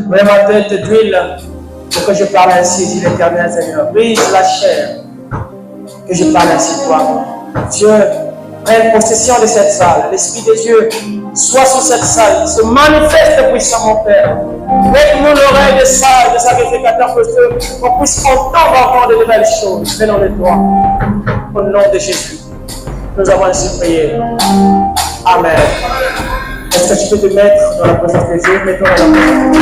Mets ma tête d'huile pour que je parle ainsi, dit l'Éternel Seigneur. Brise la chair, que je parle ainsi, toi. Dieu, prenne possession de cette salle. L'Esprit de Dieu soit sur cette salle, se manifeste puissant, mon Père. Mets-nous l'oreille de salle, de sacrificateur, qu'on puisse entendre encore de nouvelles choses. Venons de toi. Au nom de Jésus, nous avons ainsi prié. Amen. Est-ce que tu peux te mettre dans la présence de Dieu? Mets-toi dans la présence de Dieu.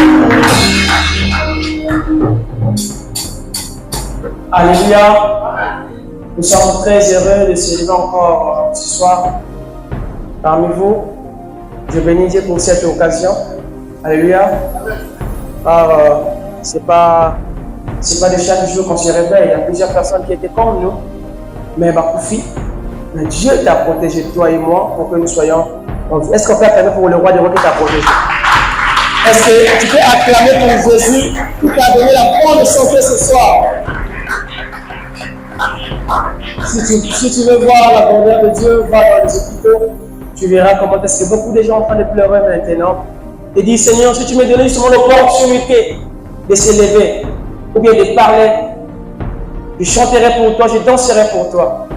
Alléluia. Nous sommes très heureux de se lever encore ce soir parmi vous. Je bénis Dieu pour cette occasion. Alléluia. Car c'est pas de chaque jour qu'on se réveille. Il y a plusieurs personnes qui étaient comme nous. Mais mais Dieu t'a protégé, toi et moi, pour que nous soyons en vie. Est-ce qu'on peut acclamer pour le roi des rois qui t'a protégé? Est-ce que tu peux acclamer pour Jésus qui t'a donné la bonne santé ce soir? Si tu veux voir la grandeur de Dieu, va dans les hôpitaux, tu verras comment est-ce que beaucoup de gens sont en train de pleurer maintenant. Et dis, Seigneur, si tu me donnais justement l'opportunité de se lever, ou bien de parler, je chanterai pour toi, je danserai pour toi.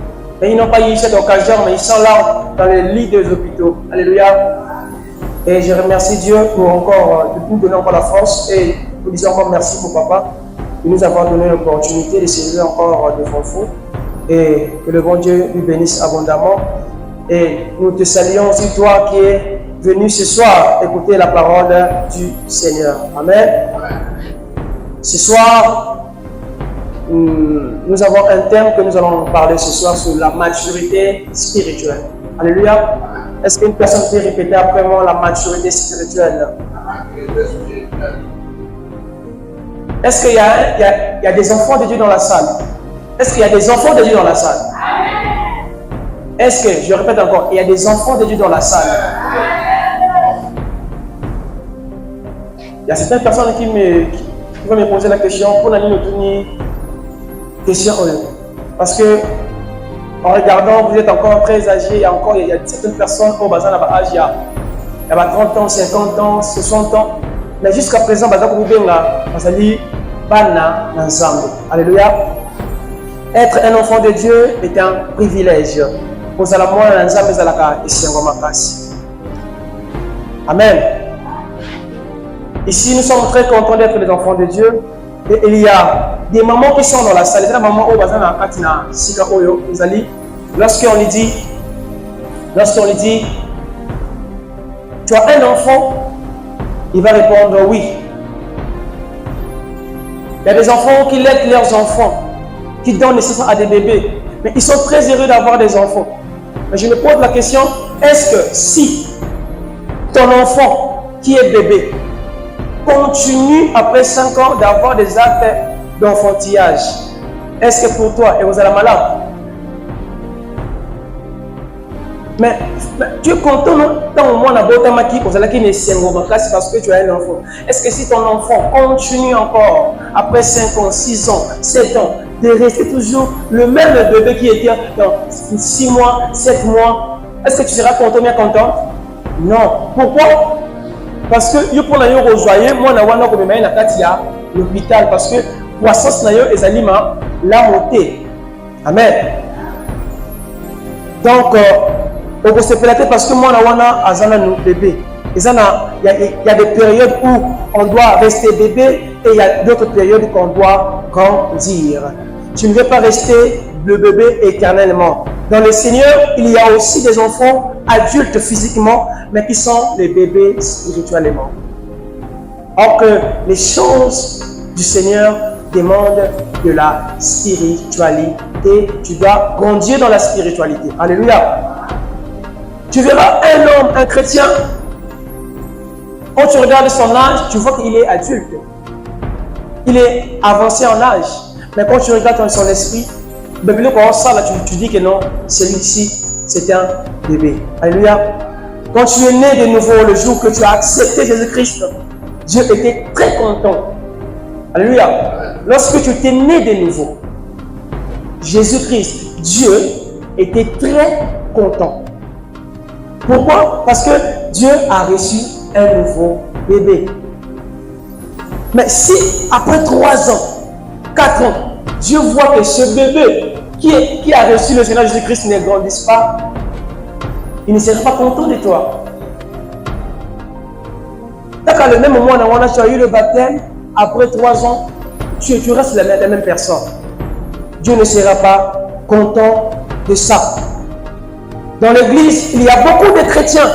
Mais ils n'ont pas eu cette occasion, mais ils sont là dans les lits des hôpitaux. Alléluia. Et je remercie Dieu pour encore, de nous donner encore la force. Et nous disons encore merci pour papa de nous avoir donné l'opportunité de se lever encore devant vous. Et que le bon Dieu lui bénisse abondamment. Et nous te saluons aussi, toi qui es venu ce soir écouter la parole du Seigneur. Amen. Ce soir, nous avons un thème que nous allons parler ce soir sur la maturité spirituelle. Alléluia. Est-ce qu'une personne peut répéter après moi la maturité spirituelle? Est-ce qu'il y a des enfants de Dieu dans la salle? Est-ce qu'il y a des enfants de Dieu dans la salle? Est-ce que, je répète encore, il y a des enfants de Dieu dans la salle? Il y a certaines personnes qui vont me poser la question, pour nous donner question. Parce que, en regardant, vous êtes encore très âgés, il y a certaines personnes au bazar âge, il y a 30 ans, 50 ans, 60 ans. Mais jusqu'à présent, vous allez ensemble. Alléluia. Être un enfant de Dieu est un privilège. Amen. Ici, nous sommes très contents d'être les enfants de Dieu. Et il y a des mamans qui sont dans la salle. Lorsqu'on lui dit, tu as un enfant, il va répondre oui. Il y a des enfants qui lèvent leurs enfants, qui donnent naissance à des bébés. Mais ils sont très heureux d'avoir des enfants. Mais je me pose la question, est-ce que si ton enfant qui est bébé continue après 5 ans d'avoir des actes d'enfantillage, est-ce que pour toi, et vous allez malade? Mais tu es content tant au moins d'avoir qui parce que tu as un enfant. Est-ce que si ton enfant continue encore après 5 ans, 6 ans, 7 ans, de rester toujours le même bébé qui était dans 6 mois, 7 mois, est-ce que tu seras content, bien content? Non. Pourquoi? Parce que je prends un joyeux, moi je vais à l'hôpital parce que croissance est aliments la montée. Amen. Donc, on peut se plaindre parce que moi je suis un bébé. Il y a des périodes où on doit rester bébé et il y a d'autres périodes qu'on doit grandir. Tu ne veux pas rester le bébé éternellement. Dans le Seigneur, il y a aussi des enfants adultes physiquement, mais qui sont les bébés spirituellement. Or que les choses du Seigneur demandent de la spiritualité. Tu dois grandir dans la spiritualité. Alléluia. Tu verras un homme, un chrétien, quand tu regardes son âge, tu vois qu'il est adulte. Il est avancé en âge. Mais quand tu regardes son esprit, tu dis que non, celui-ci, c'est un bébé. Alléluia. Quand tu es né de nouveau, le jour que tu as accepté Jésus-Christ, Dieu était très content. Alléluia. Lorsque tu t'es né de nouveau, Jésus-Christ, Dieu, était très content. Pourquoi? Parce que Dieu a reçu un nouveau bébé. Mais si après 3 ans, 4 ans, Dieu voit que ce bébé qui a reçu le Seigneur Jésus-Christ ne grandisse pas, il ne sera pas content de toi. D'accord, le même moment où tu as eu le baptême, après 3 ans, tu restes la même personne. Dieu ne sera pas content de ça. Dans l'église, il y a beaucoup de chrétiens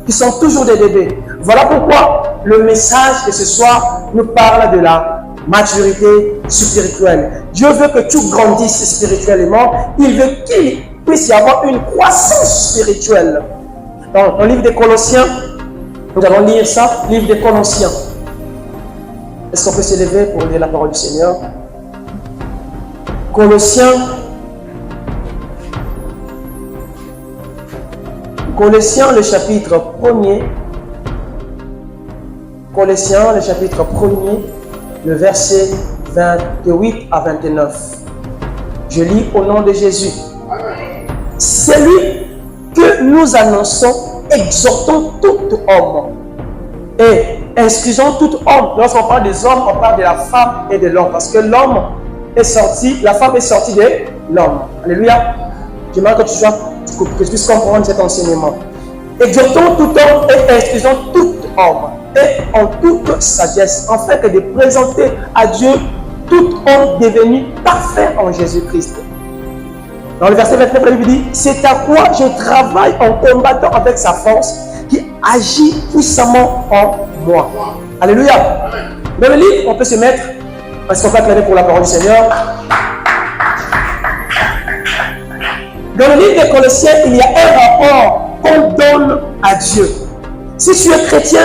qui sont toujours des bébés. Voilà pourquoi le message de ce soir nous parle de la maturité spirituelle. Dieu veut que tu grandisses spirituellement. Il veut qu'il puisse y avoir une croissance spirituelle. Dans le livre des Colossiens, nous allons lire ça, livre des Colossiens. Est-ce qu'on peut se lever pour lire la parole du Seigneur? Colossiens, le chapitre 1er. Colossiens, le chapitre 1er, le verset 28 à 29. Je lis au nom de Jésus. Celui que nous annonçons, exhortons tout homme et instruisons tout homme. Lorsqu'on parle des hommes, on parle de la femme et de l'homme, parce que l'homme est sorti, la femme est sortie de l'homme. Alléluia. J'aimerais que tu puisses comprendre cet enseignement. Exhortons tout homme et instruisons tout homme, et en toute sagesse, afin que de présenter à Dieu tout homme devenu parfait en Jésus-Christ. Dans le verset 29, la Bible dit: c'est à quoi je travaille en combattant avec sa force qui agit puissamment en moi. Alléluia. Dans le livre, on peut se mettre, parce qu'on va acclamer pour la parole du Seigneur. Dans le livre des Colossiens, il y a un rapport qu'on donne à Dieu. Si tu es chrétien,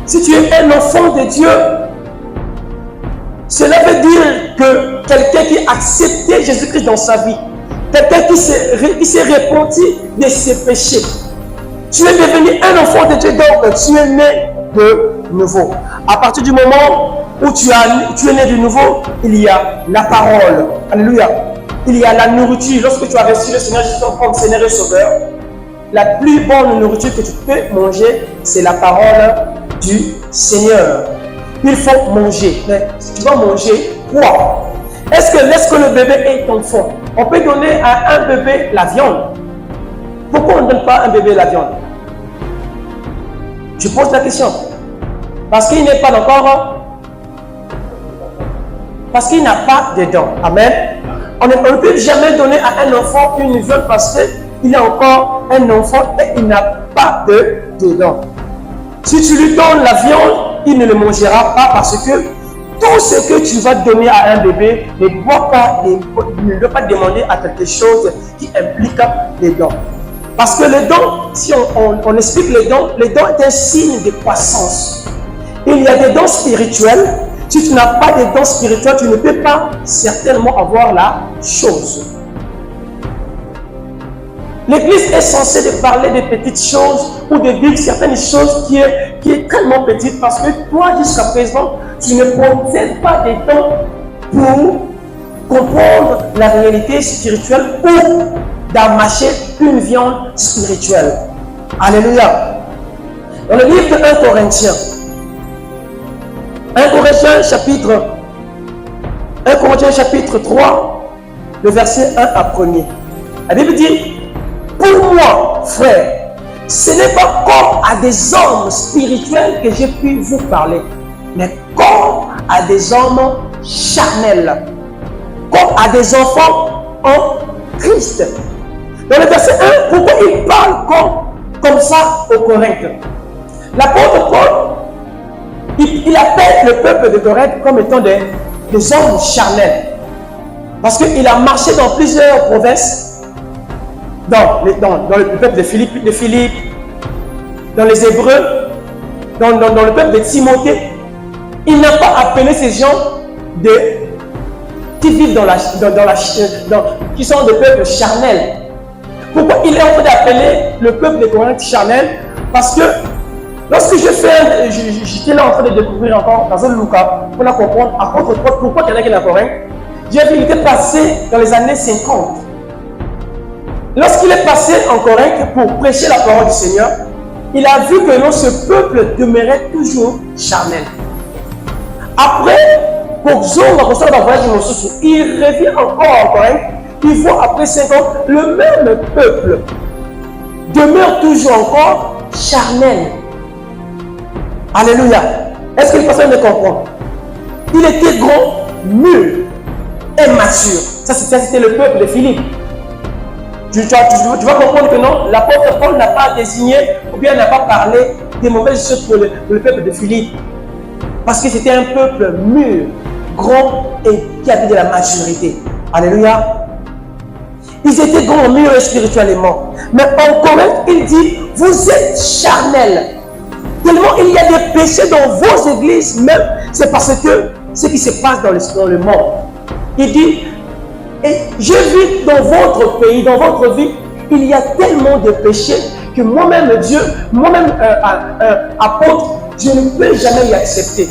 si tu es un enfant de Dieu, cela veut dire que quelqu'un qui a accepté Jésus-Christ dans sa vie, quelqu'un qui s'est repenti de ses péchés, tu es devenu un enfant de Dieu, donc tu es né de nouveau. À partir du moment où tu es né de nouveau, il y a la parole. Alléluia. Il y a la nourriture. Lorsque tu as reçu le Seigneur Jésus comme Seigneur et Sauveur, la plus bonne nourriture que tu peux manger, c'est la parole du Seigneur. Il faut manger. Mais tu vas manger quoi? Est-ce que le bébé est enfant? On peut donner à un bébé la viande. Pourquoi on ne donne pas à un bébé la viande? Je pose la question. Parce qu'il n'est pas encore. Parce qu'il n'a pas de dents. Amen. On ne peut jamais donner à un enfant une viande parce qu'il est encore un enfant et il n'a pas de dents. Si tu lui donnes la viande, il ne le mangera pas parce que tout ce que tu vas donner à un bébé ne doit pas demander à quelque chose qui implique les dents. Parce que les dents, si on explique les dents est un signe de croissance. Il y a des dents spirituelles. Si tu n'as pas de dents spirituelles, tu ne peux pas certainement avoir la chose. L'Église est censée de parler de petites choses ou de dire certaines choses qui est tellement petite parce que toi, jusqu'à présent, tu ne possèdes pas des dents pour comprendre la réalité spirituelle ou d'amasser une viande spirituelle. Alléluia. Dans le livre de 1 Corinthiens, 1 Corinthiens chapitre 3, le verset 1 à 1er. La Bible dit: pour moi, frère, ce n'est pas comme à des hommes spirituels que j'ai pu vous parler, mais comme à des hommes charnels, comme à des enfants en Christ. Dans le verset 1, pourquoi il parle comme ça aux Corinthiens? L'apôtre Paul, il appelle le peuple de Corinthe comme étant des hommes charnels. Parce qu'il a marché dans plusieurs provinces, dans le peuple de Philippe, dans les Hébreux, dans le peuple de Timothée. Il n'a pas appelé ces gens qui vivent qui sont des peuples charnels. Pourquoi il est en train d'appeler le peuple de Corinthe charnel? Parce que lorsque j'étais là en train de découvrir encore dans un Lucas, pour la comprendre, apôtre Paul, pourquoi il y en a qui est en Corinthe, j'ai vu qu'il était passé dans les années 50. Lorsqu'il est passé en Corinthe pour prêcher la parole du Seigneur, il a vu que ce peuple demeurait toujours charnel. Après, pour Zonga, pour ça, il revient encore en Corinthe. Il voit après 5 ans, le même peuple demeure toujours encore charnel. Alléluia. Est-ce que les personnes me comprennent? Il était grand, mûr et mature. Ça, c'était le peuple de Philippe. Tu vas comprendre que non, l'apôtre Paul n'a pas désigné ou bien n'a pas parlé des mauvaises choses pour le peuple de Philippe. Parce que c'était un peuple mûr, grand et qui avait de la maturité. Alléluia. Ils étaient grands, mûrs spirituellement. Mais en Corinthe, il dit, vous êtes charnels. Tellement il y a des péchés dans vos églises, même, c'est parce que ce qui se passe dans le monde. Il dit, et je vis dans votre pays, dans votre vie, il y a tellement de péchés que moi-même, Dieu, moi-même, apôtre, je ne peux jamais y accepter.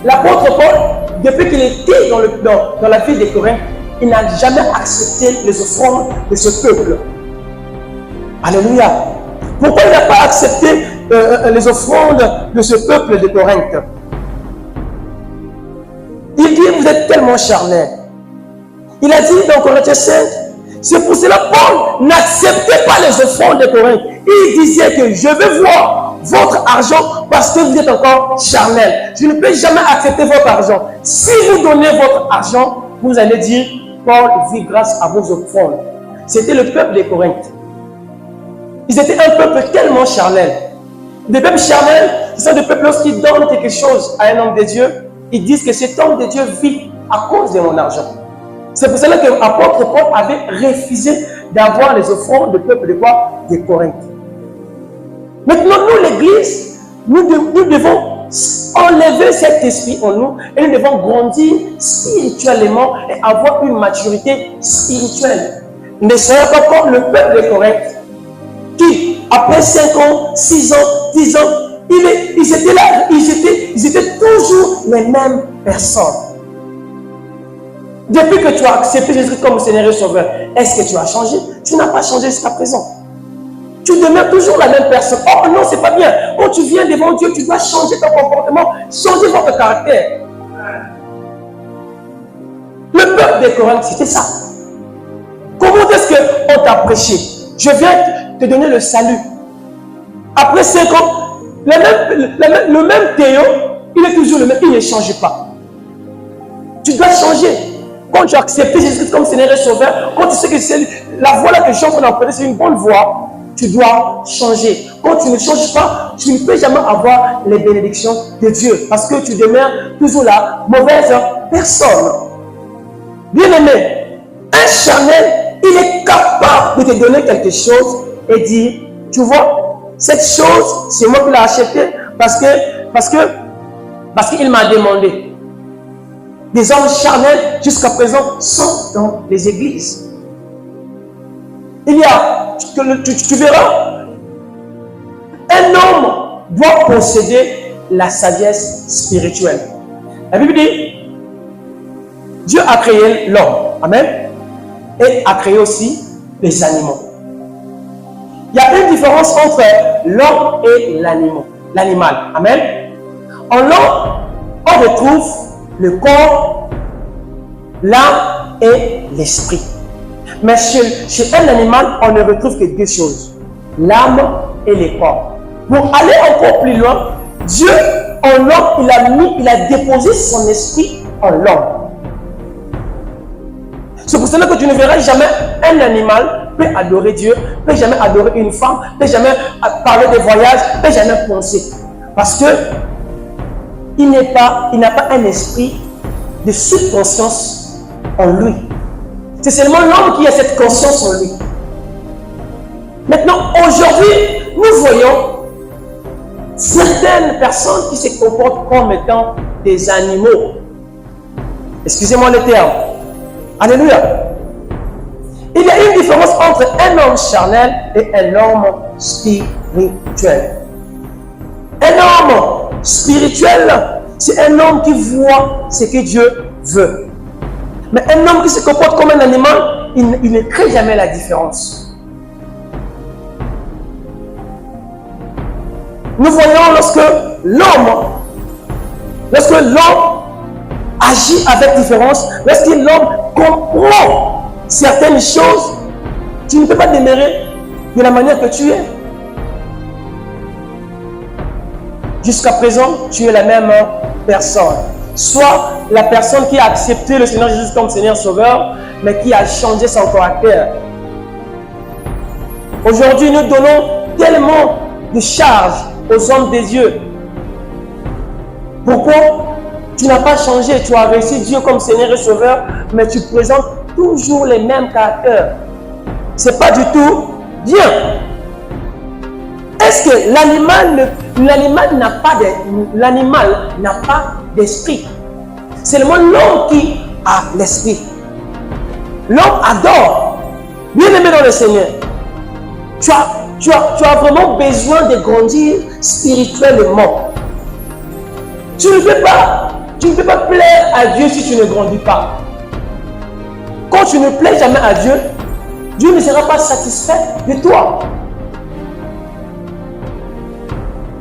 L'apôtre Paul, depuis qu'il était dans la ville de Corinthe, il n'a jamais accepté les offrandes de ce peuple. Alléluia. Pourquoi il n'a pas accepté les offrandes de ce peuple de Corinthe? Il dit, vous êtes tellement charnels. Il a dit dans Corinthiens 5, c'est pour cela Paul n'acceptait pas les offrandes de Corinthe. Il disait que je veux voir votre argent parce que vous êtes encore charnel. Je ne peux jamais accepter votre argent. Si vous donnez votre argent, vous allez dire, Paul vit grâce à vos offrandes. C'était le peuple de Corinthe. Ils étaient un peuple tellement charnel. Des peuples charnels, ce sont des peuples lorsqu'ils donnent quelque chose à un homme de Dieu, ils disent que cet homme de Dieu vit à cause de mon argent. C'est pour cela que l'apôtre Paul avait refusé d'avoir les offrandes du peuple de quoi? De Corinthe. Maintenant, nous, l'Église, nous devons enlever cet esprit en nous et nous devons grandir spirituellement et avoir une maturité spirituelle. Ne soyez pas comme le peuple de Corinthe qui, après 5 ans, 6 ans, 10 ans, ils étaient là, ils étaient toujours les mêmes personnes. Depuis que tu as accepté Jésus comme Seigneur et Sauveur, est-ce que tu as changé? Tu n'as pas changé jusqu'à présent. Tu demeures toujours la même personne. Oh non, c'est pas bien. Quand tu viens devant Dieu, tu dois changer ton comportement, changer votre caractère. Le peuple de Corinthe, c'était ça. Comment est-ce qu'on t'a prêché? Je viens te donner le salut. Après 5 ans, le même Théo, il est toujours le même, il ne change pas. Tu dois changer. Quand tu as accepté Jésus comme Seigneur et Sauveur, quand tu sais que c'est la voie là que je suis en train d'emprunter, c'est une bonne voie, tu dois changer. Quand tu ne changes pas, tu ne peux jamais avoir les bénédictions de Dieu parce que tu demeures toujours la mauvaise personne. Bien aimé, un charnel, il est capable de te donner quelque chose et dire, tu vois, cette chose, c'est moi qui l'ai achetée parce qu'il m'a demandé. Des hommes charnels, jusqu'à présent, sont dans les églises. Il y a, tu verras, un homme doit posséder la sagesse spirituelle. La Bible dit, Dieu a créé l'homme, amen, et a créé aussi les animaux. Il y a une différence entre l'homme et l'animal, amen. En l'homme, on retrouve le corps, l'âme et l'esprit. Mais chez un animal, on ne retrouve que 2 choses, l'âme et le corps. Pour aller encore plus loin, Dieu en l'homme, il a déposé son esprit en l'homme. C'est pour cela que tu ne verras jamais un animal peut adorer Dieu, peut jamais adorer une femme, peut jamais parler de voyage, peut jamais penser. Parce que il n'a pas un esprit de subconscience en lui. C'est seulement l'homme qui a cette conscience en lui. Maintenant, aujourd'hui, nous voyons certaines personnes qui se comportent comme étant des animaux. Excusez-moi le terme. Alléluia. Il y a une différence entre un homme charnel et un homme spirituel. Un homme spirituel, c'est un homme qui voit ce que Dieu veut. Mais un homme qui se comporte comme un animal, il ne crée jamais la différence. Nous voyons lorsque l'homme agit avec différence, lorsque l'homme comprend certaines choses, tu ne peux pas demeurer de la manière que tu es. Jusqu'à présent, tu es la même personne. Soit la personne qui a accepté le Seigneur Jésus comme Seigneur Sauveur, mais qui a changé son caractère. Aujourd'hui, nous donnons tellement de charges aux hommes des dieux. Pourquoi tu n'as pas changé? Tu as réussi Dieu comme Seigneur et Sauveur, mais tu présentes toujours les mêmes caractères. Ce n'est pas du tout bien. Est-ce que l'animal n'a pas d'esprit? C'est seulement l'homme qui a l'esprit. L'homme adore. Bien aimé dans le Seigneur. Tu as vraiment besoin de grandir spirituellement. Tu ne peux pas plaire à Dieu si tu ne grandis pas. Quand tu ne plais jamais à Dieu, Dieu ne sera pas satisfait de toi.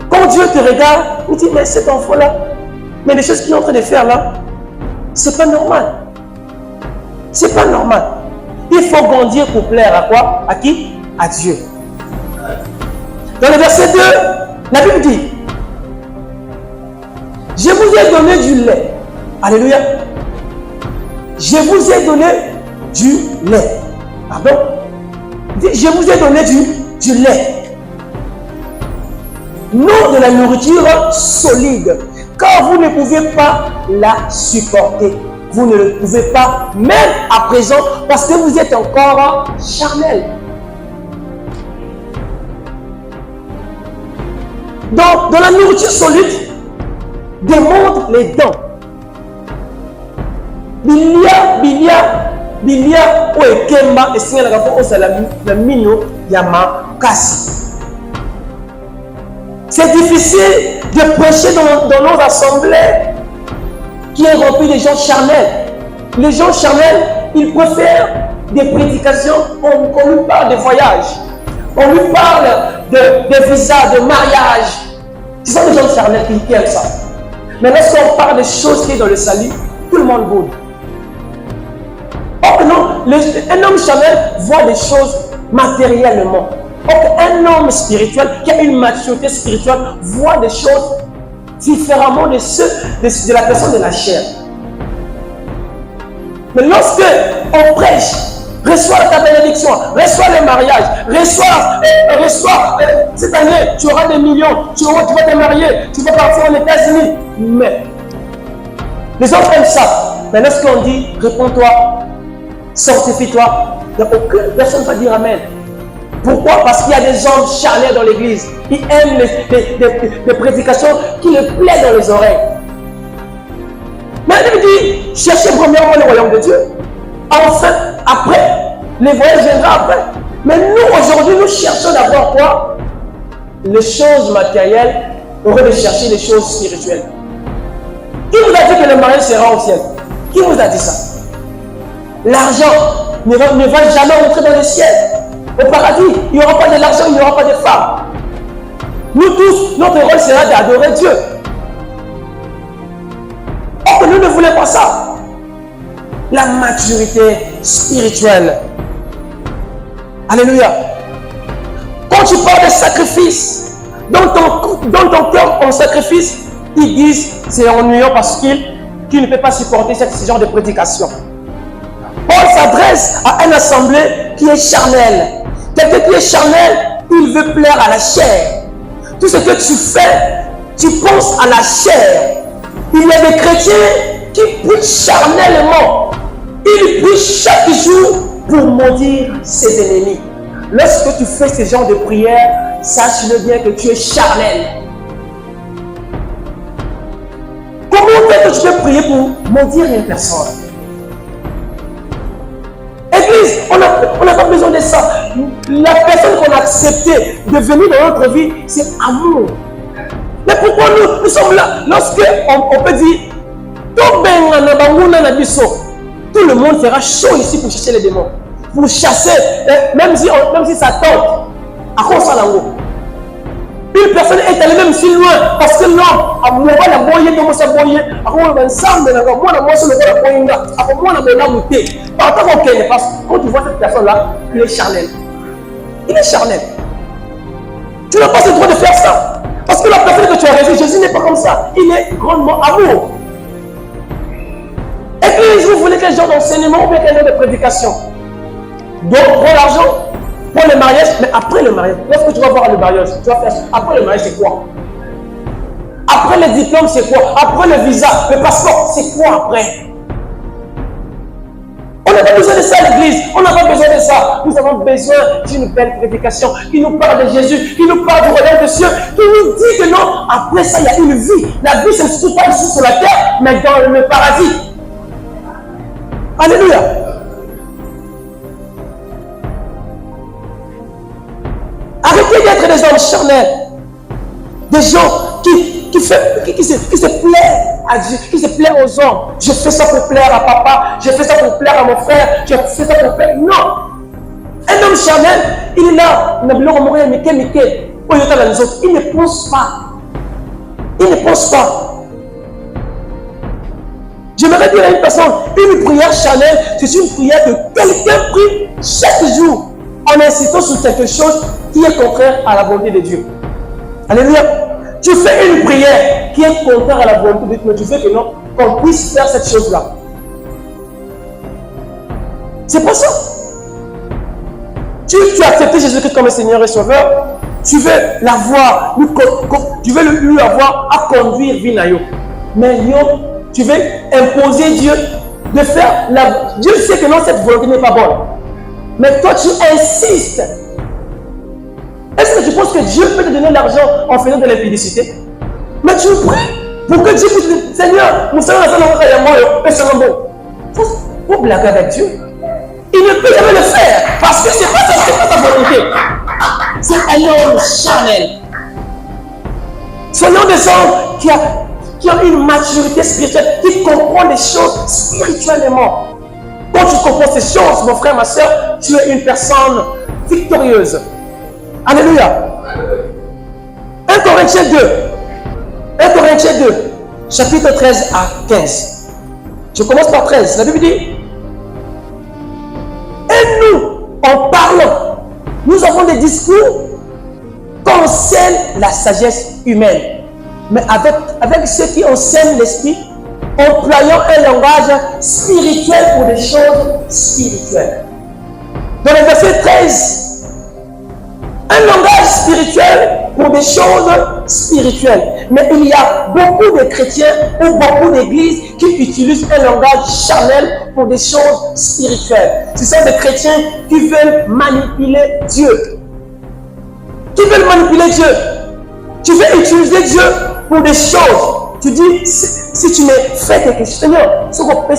Quand Dieu te regarde, il dit, mais cet enfant-là, mais les choses qu'il est en train de faire là, c'est pas normal. C'est pas normal. Il faut grandir pour plaire à quoi? À qui? À Dieu. Dans le verset 2, la Bible dit, je vous ai donné du lait. Alléluia. Je vous ai donné du lait. Pardon? Je vous ai donné du lait. Non de la nourriture solide, car vous ne pouvez pas la supporter. Vous ne le pouvez pas, même à présent, parce que vous êtes encore charnel. Donc, dans la nourriture solide, démontre les dents. Bilia ou ekemba et signe la rapport au mino yama kasi. C'est difficile de prêcher dans nos assemblées qui est rempli de gens charnels. Les gens charnels, ils préfèrent des prédications, on lui parle de voyage, on lui parle de visa, de mariage. Ce sont des gens charnels qui aiment ça. Mais lorsqu'on parle des choses qui sont dans le salut, tout le monde boude. Or non, un homme charnel voit des choses matériellement. Or un homme spirituel qui a une maturité spirituelle voit des choses différemment de ceux de la personne de la chair. Mais lorsque on prêche, reçois ta bénédiction, reçois le mariage, reçois cette année, tu auras des millions, tu vas te marier, tu vas partir aux États-Unis. Mais les autres aiment ça. Mais lorsqu'on dit, réponds-toi, sanctifie-toi, il n'y a aucune personne qui va dire Amen. Pourquoi? Parce qu'il y a des hommes charnels dans l'église. Ils aiment les prédications qui les plaisent dans les oreilles. Mais il dit, cherchez premièrement le royaume de Dieu. Enfin, après, le voyage viendra après. Mais nous, aujourd'hui, nous cherchons d'abord quoi? Les choses matérielles au lieu de chercher les choses spirituelles. Qui vous a dit que le mariage sera au ciel? Qui vous a dit ça? L'argent ne va jamais entrer dans le ciel. Au paradis, il n'y aura pas de l'argent, il n'y aura pas de femmes. Nous tous, notre rôle sera d'adorer Dieu. Or que nous ne voulons pas ça. La maturité spirituelle. Alléluia. Quand tu parles de sacrifice, dans ton cœur en sacrifice, ils disent c'est ennuyant parce qu'il ne peut pas supporter ce genre de prédication. Paul s'adresse à une assemblée qui est charnelle. Quelqu'un qui est charnel, il veut plaire à la chair. Tout ce que tu fais, tu penses à la chair. Il y a des chrétiens qui prient charnellement. Ils prient chaque jour pour maudire ses ennemis. Lorsque tu fais ce genre de prière, sache-le bien que tu es charnel. Comment est-ce que tu peux prier pour maudire une personne? Église, on n'a pas besoin de ça. La personne qu'on a accepté de venir dans notre vie, c'est amour. Mais pourquoi nous sommes là? Lorsque on peut dire, tout le monde sera chaud ici pour chercher les démons. Pour chasser, même si ça tente, à quoi ça l'envoie? Une personne est allée même si loin parce que l'homme a mouru la moyenne de sa moyenne, a mouru ensemble, a mouru la moyenne de la moyenne, a mouru la moyenne de la parce que quand tu vois cette personne-là, il est charnel. Il est charnel. Tu n'as pas le droit de faire ça. Parce que la personne que tu as raisée, Jésus n'est pas comme ça. Il est grandement amour. Et puis, vous voulez quel genre d'enseignement ou bien quel genre de prédication? Donc, prends l'argent, pour le mariage, mais après le mariage, lorsque tu vas voir le mariage, tu vas faire ça. Après le mariage, c'est quoi? Après le diplôme, c'est quoi? Après le visa, le passeport, c'est quoi après? On n'a pas besoin de ça à l'église, on n'a pas besoin de ça. Nous avons besoin d'une belle prédication qui nous parle de Jésus, qui nous parle du royaume de cieux, qui nous dit que non, après ça, il y a une vie. La vie, ce ne se trouve pas ici sur la terre, mais dans le paradis. Alléluia. Arrêtez d'être des hommes charnels, des gens qui se plaisent à Dieu, qui se plaisent aux hommes. Je fais ça pour plaire à papa, je fais ça pour plaire à mon frère, je fais ça pour plaire. Non! Un homme charnel, il est là, il ne pense pas. Il ne pense pas. J'aimerais dire à une personne, une prière charnelle, c'est une prière que quelqu'un prie chaque jour en insistant sur quelque chose qui est contraire à la volonté de Dieu. Alléluia. Tu fais une prière qui est contraire à la volonté de Dieu, mais tu fais que non, qu'on puisse faire cette chose-là. C'est pas ça. Tu as accepté Jésus-Christ comme Seigneur et Sauveur, tu veux l'avoir, tu veux lui avoir à conduire Vinayo. Mais tu veux imposer Dieu de faire la... Dieu sait que non, cette volonté n'est pas bonne. Mais toi, tu insistes. Est-ce que tu penses que Dieu peut te donner l'argent en faisant de l'impudicité? Mais tu pries pour que Dieu puisse te dire, Seigneur, nous sommes pour blaguer avec Dieu. Il ne peut jamais le faire parce que ce n'est pas ta volonté. C'est un homme charnel. Soyons des hommes qui ont une maturité spirituelle, qui comprennent les choses spirituellement. Quand tu comprends ces choses, mon frère, ma soeur, tu es une personne victorieuse. Alléluia. 1 Corinthiens 2, chapitre 13 à 15. Je commence par 13. La Bible dit, et nous, en parlant, nous avons des discours qu'enseigne la sagesse humaine. Mais avec ceux qui enseignent l'esprit, employant un langage spirituel pour des choses spirituelles. Dans le verset 13, un langage spirituel pour des choses spirituelles. Mais il y a beaucoup de chrétiens ou beaucoup d'églises qui utilisent un langage charnel pour des choses spirituelles. Ce sont des chrétiens qui veulent manipuler Dieu. Qui veulent manipuler Dieu. Tu veux utiliser Dieu pour des choses. Tu dis, si tu me fais quelque chose, Seigneur, ce que tu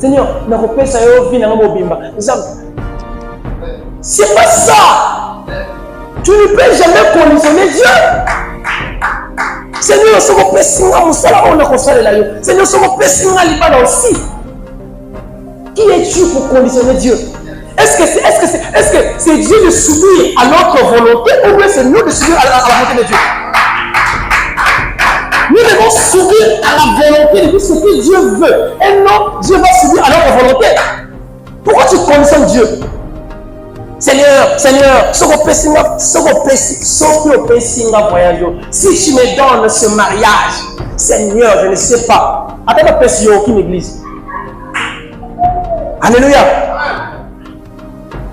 Seigneur, c'est pas ça. Tu ne peux jamais conditionner Dieu. Seigneur, ce que tu Seigneur, ce que aussi. Qui es-tu pour conditionner Dieu? Est-ce que c'est Dieu de subir à notre volonté ou bien c'est nous de subir à la volonté de Dieu? Nous devons subir à la volonté de Dieu ce que Dieu veut. Et non, Dieu va subir à notre volonté. Pourquoi tu conditionnes Dieu? Seigneur, si tu me donnes ce mariage, Seigneur, je ne sais pas. Attends, il n'y a aucune église. Alléluia.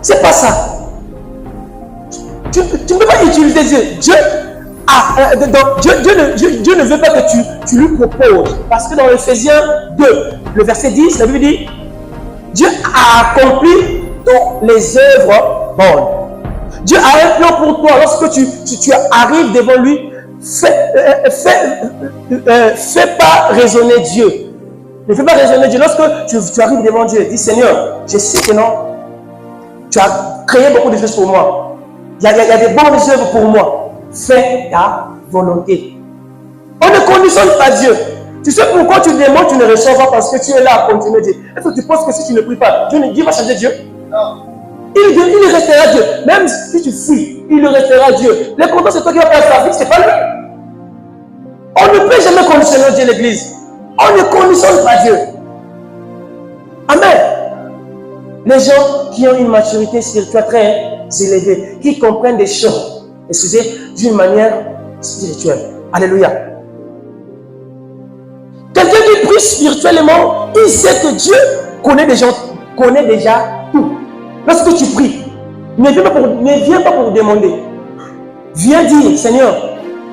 C'est pas ça. Tu ne peux pas utiliser Dieu. Dieu ne veut pas que tu lui proposes. Parce que dans Ephésiens 2, le verset 10, la Bible dit, Dieu a accompli toutes les œuvres bonnes. Dieu a un plan pour toi. Lorsque tu arrives devant lui, fais pas raisonner Dieu. Ne fais pas raisonner Dieu. Lorsque tu arrives devant Dieu, dis Seigneur, je sais que non, tu as créé beaucoup de choses pour moi. Il y a des bonnes œuvres pour moi. Fais ta volonté. On ne conditionne pas Dieu. Tu sais pourquoi tu demandes, tu ne reçois pas parce que tu es là à continuer Dieu. Est-ce que tu penses que si tu ne pries pas, Dieu va changer Dieu? Non. il restera Dieu. Même si tu fuis, il restera Dieu. Le content, c'est toi qui vas faire ta vie, c'est pas lui. On ne peut jamais conditionner Dieu l'église. On ne conditionne pas Dieu. Amen. Les gens qui ont une maturité spirituelle très élevée, qui comprennent des choses, excusez, d'une manière spirituelle. Alléluia. Quelqu'un qui prie spirituellement, il sait que Dieu connaît déjà tout. Lorsque tu pries, ne viens pas pour demander. Viens dire, Seigneur,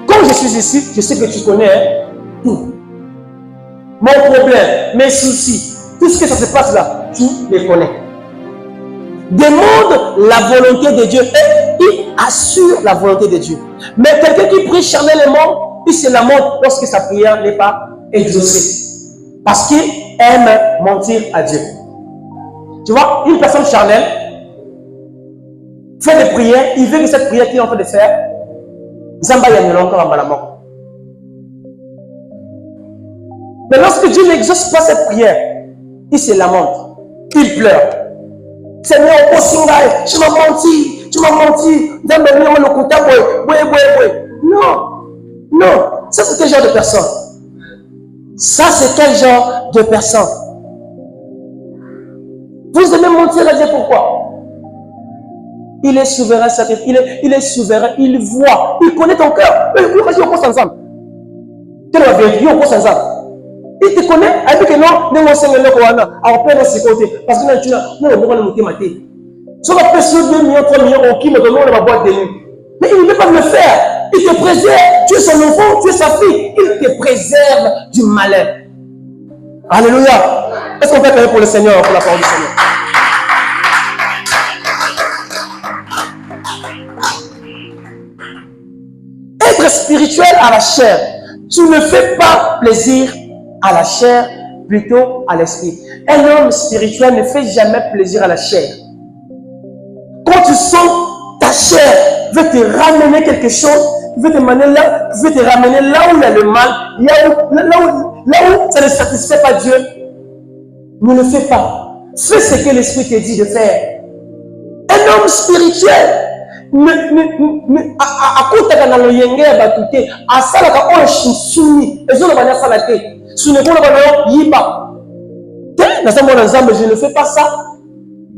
quand je suis ici, je sais que tu connais tout. Mon problème, mes soucis, tout ce que ça se passe là, tu les connais. Demande la volonté de Dieu et il assure la volonté de Dieu. Mais quelqu'un qui prie charnellement, il se lamente lorsque sa prière n'est pas exaucée. Parce qu'il aime mentir à Dieu. Tu vois, une personne charnelle fait des prières, il veut que cette prière qu'il est en train de faire, Zamba Yanelo encore en balamok. Mais lorsque Dieu n'exauce pas cette prière, il se lamente, il pleure. Seigneur, tu m'as menti, tu m'as menti. Non, non, ça c'est quel genre de personne? Ça c'est quel genre de personne? Vous aimez mentir à Dieu pourquoi? Il est souverain, il est souverain, il voit, il connaît ton cœur. Vas-y, on pense ensemble. Quelle est la vérité? On pense ensemble. Il te connaît, il dit que non, ne m'en saigne le Koana, alors père de côté. Parce que tu n'as pas le maté. Sur la personne 2 millions, 3 millions, qui me donne la boîte de nuit. Mais il ne peut pas le faire. Il te préserve, tu es son enfant, tu es sa fille. Il te préserve du malheur. Alléluia. Est-ce qu'on peut prier pour le Seigneur, pour la parole du Seigneur? Être spirituel à la chair, tu ne fais pas plaisir à la chair, plutôt à l'esprit. Un homme spirituel ne fait jamais plaisir à la chair. Quand tu sens ta chair veut te ramener quelque chose, veut te ramener là où il y a le mal, là où ça ne satisfait pas Dieu, ne le fais pas. Fais ce que l'esprit te dit de faire. Un homme spirituel à côté de la yenge batute à salaka on chini et je ne vais pas salate ce n'est pas le yiba je ne fais pas ça.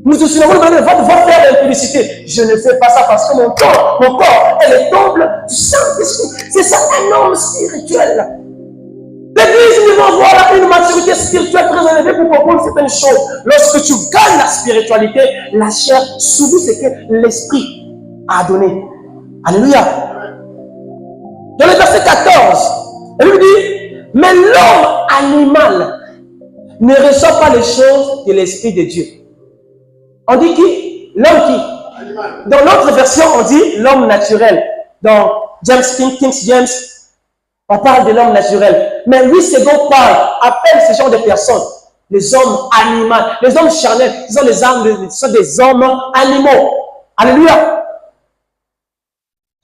Nous te souvenons va faire la publicité. Je ne fais pas ça parce que mon corps est le temple du Saint-Esprit. C'est ça un homme spirituel. L'église nous envoie une maturité spirituelle très élevée pour comprendre certaines choses. Lorsque tu gagnes la spiritualité, la chair subit ce que l'esprit a donné. Alléluia. Dans le verset 14, elle lui dit, mais l'homme animal ne reçoit pas les choses de l'esprit de Dieu. On dit qui? L'homme qui? Dans l'autre version, on dit l'homme naturel. Dans King James, on parle de l'homme naturel. Mais 8 secondes appelle ce genre de personnes les hommes animaux, les hommes charnels, sont des hommes animaux. Alléluia.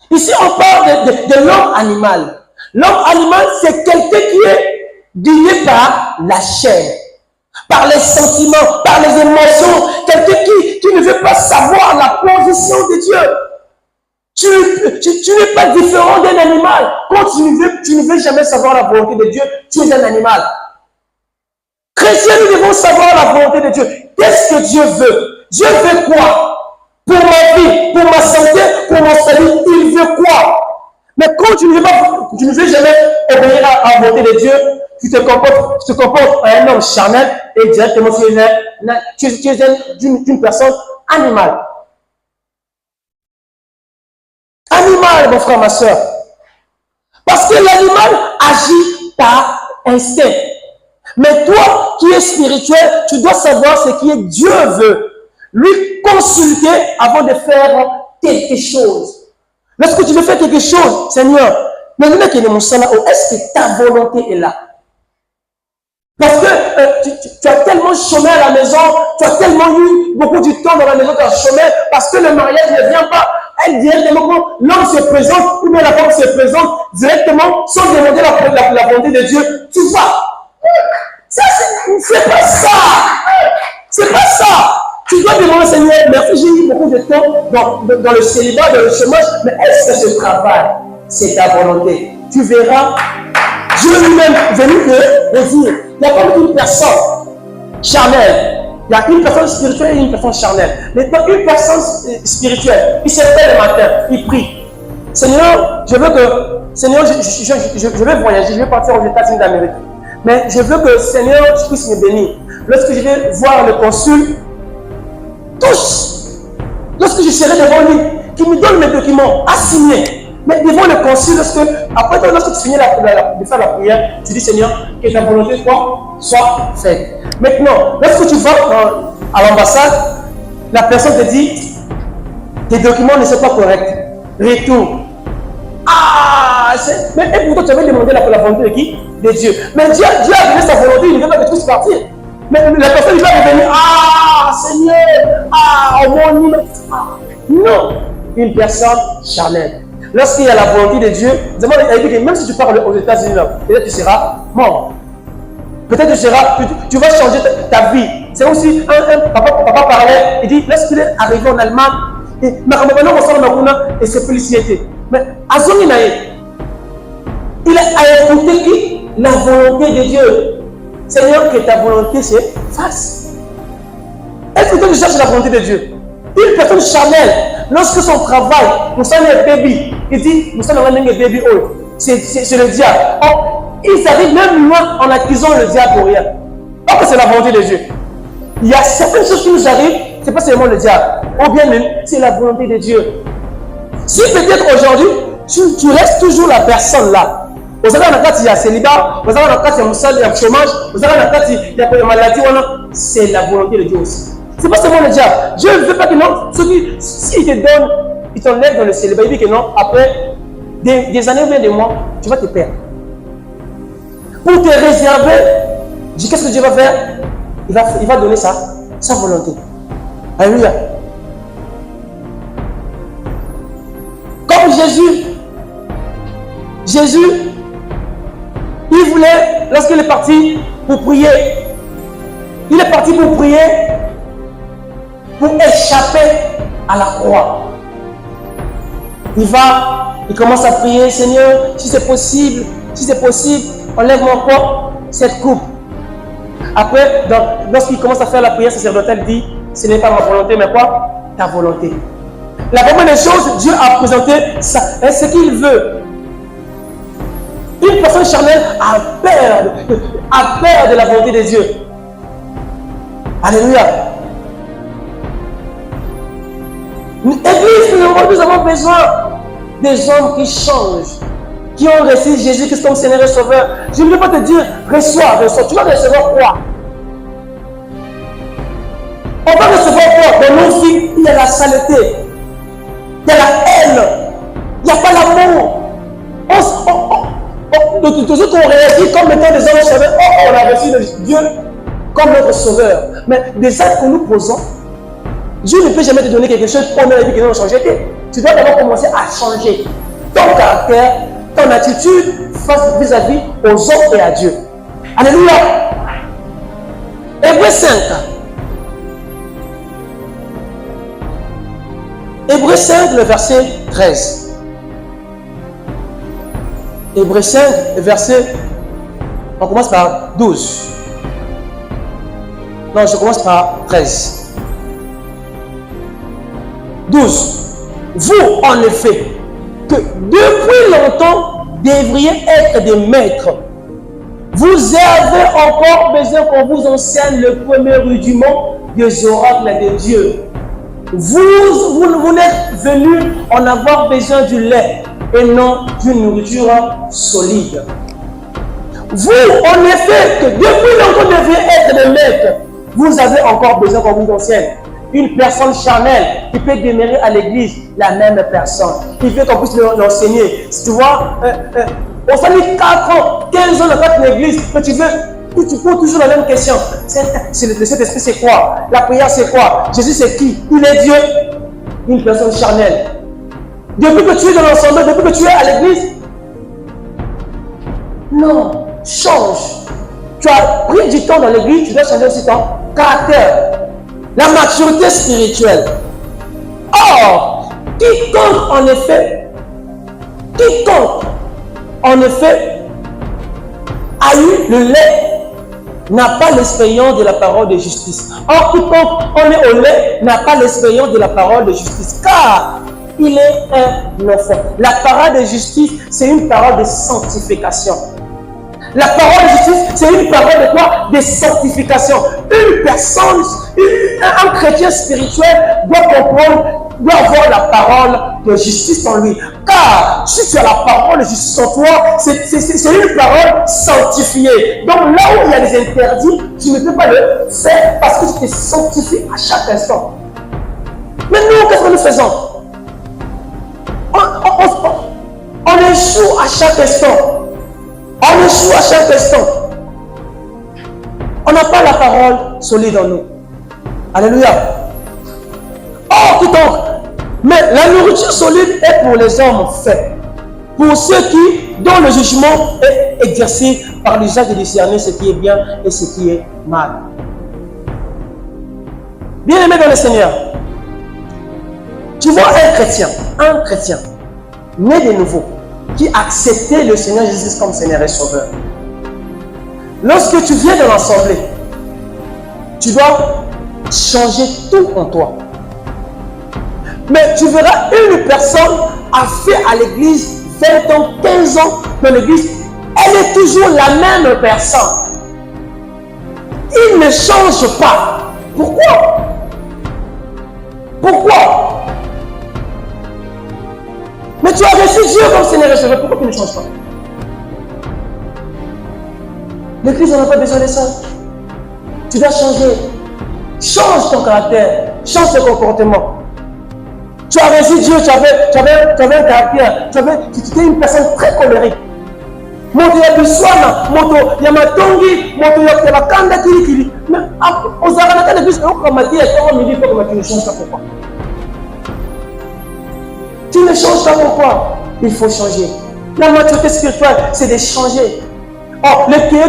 Ici, on parle de l'homme animal. L'homme animal, c'est quelqu'un qui est guidé par la chair, par les sentiments, par les émotions. Quelqu'un qui ne veut pas savoir la position de Dieu. Tu n'es pas différent d'un animal. Quand tu ne veux jamais savoir la volonté de Dieu, tu es un animal. Chrétiens, nous devons savoir la volonté de Dieu. Qu'est-ce que Dieu veut? Dieu veut quoi? Pour ma vie, pour ma santé, pour mon salut, il veut quoi? Mais quand tu ne veux jamais obéir à la volonté de Dieu, tu te comportes en un homme charnel et directement tu es une personne animale. Animal, mon frère, ma soeur. Parce que l'animal agit par instinct. Mais toi qui es spirituel, tu dois savoir ce que Dieu veut. Lui consulter avant de faire quelque chose. Lorsque tu veux faire quelque chose, Seigneur, est-ce que ta volonté est là? Parce que tu as tellement chômé à la maison, tu as tellement eu beaucoup de temps dans la maison, tu as chômé, parce que le mariage ne vient pas. Directement, l'homme se présente, ou bien la femme se présente directement, sans demander la volonté de Dieu. Tu vois, c'est pas ça. C'est pas ça. Tu dois demander, Seigneur, merci, j'ai eu beaucoup de temps dans le célibat, dans le chômage, mais est-ce que ce travail, c'est ta volonté? Tu verras, Dieu lui-même est venu te dire, il y a comme une personne charnelle. Il y a une personne spirituelle et une personne charnelle. Maintenant, une personne spirituelle, il se lève le matin, il prie. Seigneur, je veux que, Seigneur, je vais voyager, je vais partir aux États-Unis d'Amérique. Mais je veux que, Seigneur, tu puisses me bénir. Lorsque je vais voir le consul, lorsque je serai devant lui, qu'il me donne mes documents à signer. Mais devant le consul, lorsque tu finis de faire la prière, tu dis, Seigneur, que ta volonté soit faite. Maintenant, lorsque tu vas à l'ambassade, la personne te dit, tes documents ne sont pas corrects. Retour. Ah, mais et pourtant tu avais demandé la volonté de qui? De Dieu. Mais Dieu a donné sa volonté, il ne veut pas que tu puisses partir. Mais la personne va revenir, ah Seigneur, ah mon nom. Non, une personne charnelle. Lorsqu'il y a la volonté de Dieu, elle dit que même si tu pars aux États-Unis, peut-être tu seras mort. Peut-être tu vas changer ta vie. C'est aussi papa parlait, il dit, lorsqu'il est arrivé en Allemagne, et se féliciter. Mais il a écouté la volonté de Dieu. Seigneur, que ta volonté se fasse. Est-ce que tu cherches la volonté de Dieu? Une personne charnelle, lorsque son travail, nous sommes un bébé, il dit, nous sommes un bébé, c'est le diable. Ils arrivent même loin en accusant le diable pour rien. Or que c'est la volonté de Dieu. Il y a certaines choses qui nous arrivent, ce n'est pas seulement le diable. Ou bien même, c'est la volonté de Dieu. Si peut-être aujourd'hui, tu restes toujours la personne là. Vous avez un cas, il y a célibat, vous avez un cas, il y a chômage, vous avez un cas, il y a maladie, c'est la volonté de Dieu aussi. Ce n'est pas seulement le diable. Dieu ne veut pas que non, s'il te donne, il t'enlève dans le célibat, il dit que non, après des années ou bien des mois, tu vas te perdre. Pour te réserver, qu'est-ce que Dieu va faire? Il va donner sa volonté. Alléluia. Comme Jésus, il voulait, lorsqu'il est parti pour prier, il est parti pour prier, pour échapper à la croix. Il commence à prier, Seigneur, si c'est possible, enlève-moi quoi? Cette coupe. Après, lorsqu'il commence à faire la prière sacerdotale, il dit, ce n'est pas ma volonté, mais quoi? Ta volonté. La première des choses, Dieu a présenté ce qu'il veut. Une personne charnelle a peur de la volonté de Dieu. Alléluia. Église, nous avons besoin des hommes qui changent, qui ont reçu Jésus-Christ comme Seigneur et Sauveur. Je ne veux pas te dire, reçois. Tu vas recevoir quoi? On va recevoir quoi? Dans nos vies, il y a la saleté, il y a la haine, il n'y a pas l'amour. Tous ceux qui ont réagi comme étant des hommes sauveurs, on a reçu Dieu comme notre Sauveur. Mais des actes que nous posons, Dieu ne peut jamais te donner quelque chose pour la vie qui va changer. Tu dois d'abord commencer à changer ton caractère, ton attitude face vis-à-vis aux hommes et à Dieu. Alléluia. Hébreux 5. Hébreux 5, le verset 13. Hébreux 5, le verset, on commence par 12. Non, je commence par 13. 12. Vous, en effet, que depuis longtemps, devriez être des maîtres. Vous avez encore besoin qu'on vous enseigne le premier rudiment des oracles de Dieu. Vous n'êtes venus en avoir besoin du lait et non d'une nourriture solide. Vous, en effet, que depuis longtemps devriez être des maîtres, vous avez encore besoin qu'on vous enseigne. Une personne charnelle qui peut demeurer à l'église, la même personne. Il veut qu'on puisse l'enseigner. Si tu vois, on s'est mis 4 ans, 15 ans dans l'église, mais tu poses toujours la même question. Le Saint-Esprit, c'est quoi? La prière, c'est quoi? Jésus, c'est qui? Il est Dieu. Une personne charnelle. Depuis que tu es dans l'ensemble, depuis que tu es à l'église, non, change. Tu as pris du temps dans l'église, tu dois changer aussi ton caractère. la maturité spirituelle. Or, quiconque en effet, a eu le lait, n'a pas l'expérience de la parole de justice. Or, quiconque en est au lait, n'a pas l'expérience de la parole de justice, car il est un enfant. La parole de justice, c'est une parole de sanctification. La parole de justice, c'est une parole de quoi? De sanctification. Une personne, un chrétien spirituel doit comprendre, doit avoir la parole de justice en lui. Car si tu as la parole de justice en toi, c'est une parole sanctifiée. Donc là où il y a des interdits, tu ne peux pas le faire parce que tu te sanctifies à chaque instant. Mais nous, qu'est-ce que nous faisons? On échoue à chaque instant. On échoue à chaque instant. On n'a pas la parole solide en nous. Alléluia. Or, quiconque, mais la nourriture solide est pour les hommes faits. Pour ceux dont le jugement est exercé par l'usage de discerner ce qui est bien et ce qui est mal. Bien-aimé dans le Seigneur, tu vois un chrétien, né de nouveau, qui acceptait le Seigneur Jésus comme Seigneur et Sauveur. Lorsque tu viens de l'assemblée, tu dois changer tout en toi. Mais tu verras une personne a fait à l'église 20 ans, 15 ans dans l'église, elle est toujours la même personne. Il ne change pas. Pourquoi? Pourquoi? Mais tu as reçu Dieu comme Seigneur et Sauveur, pourquoi tu ne changes pas? L'église n'a pas besoin de ça. Tu dois changer. Change ton caractère, change ton comportement. Tu as reçu Dieu, tu avais un caractère, tu étais une personne très colérique. Moto ya biswana, moto ya matongi, moto ya bakanda kili. Mais aux arabes, l'église, on m'a dit, tu ne changes pas pourquoi? Tu ne changes pas pourquoi? Il faut changer. La maturité spirituelle, c'est de changer. Oh, le théo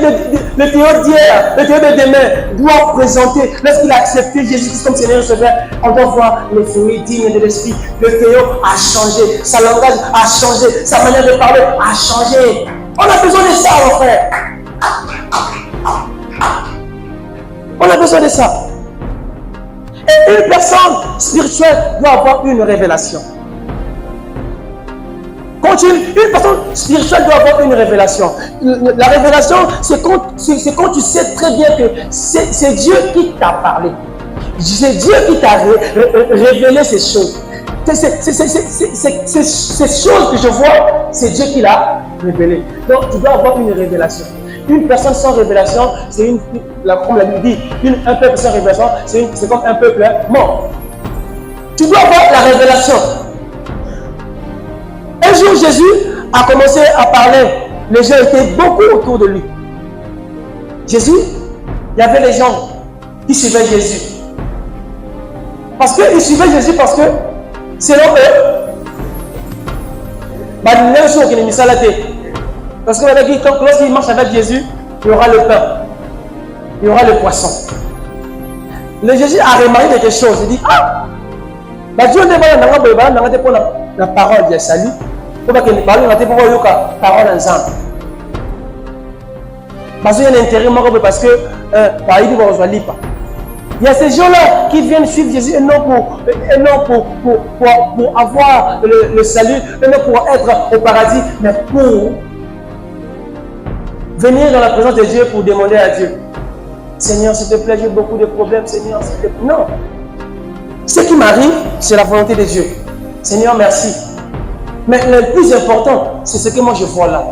d'hier, le théo de demain doit présenter, lorsqu'il a accepté Jésus comme Seigneur et Sauveur, on doit voir les fruits dignes de l'esprit. Le théo a changé, sa langage a changé, sa manière de parler a changé. On a besoin de ça, mon frère. On a besoin de ça. Et une personne spirituelle doit avoir une révélation. Une personne spirituelle doit avoir une révélation. La révélation, c'est quand tu sais très bien que c'est Dieu qui t'a parlé. C'est Dieu qui t'a révélé ces choses. Ces choses que je vois, c'est Dieu qui l'a révélé. Donc, tu dois avoir une révélation. Une personne sans révélation, c'est comme la Bible dit, un peuple sans révélation, c'est comme un peuple mort. Tu dois avoir la révélation. Un jour, Jésus a commencé à parler. Les gens étaient beaucoup autour de lui. Jésus, il y avait les gens qui suivaient Jésus. Parce qu'ils suivaient Jésus parce que, selon eux, parce qu'on avait dit que lorsqu'il marche avec Jésus, il y aura le pain, il y aura le poisson. Le Jésus a remarqué quelque chose. Il dit, Dieu ne va pas la parole de salut. Pour que nous parlions de la parole ensemble. Parce qu'il y a un intérêt parce que il y a ces gens-là qui viennent suivre Jésus et non pour avoir le salut, et non pour être au paradis, mais pour venir dans la présence de Dieu pour demander à Dieu. Seigneur, s'il te plaît, j'ai beaucoup de problèmes, Seigneur, s'il te plaît. Non. Ce qui m'arrive, c'est la volonté de Dieu. Seigneur, merci. Mais le plus important, c'est ce que moi je vois là.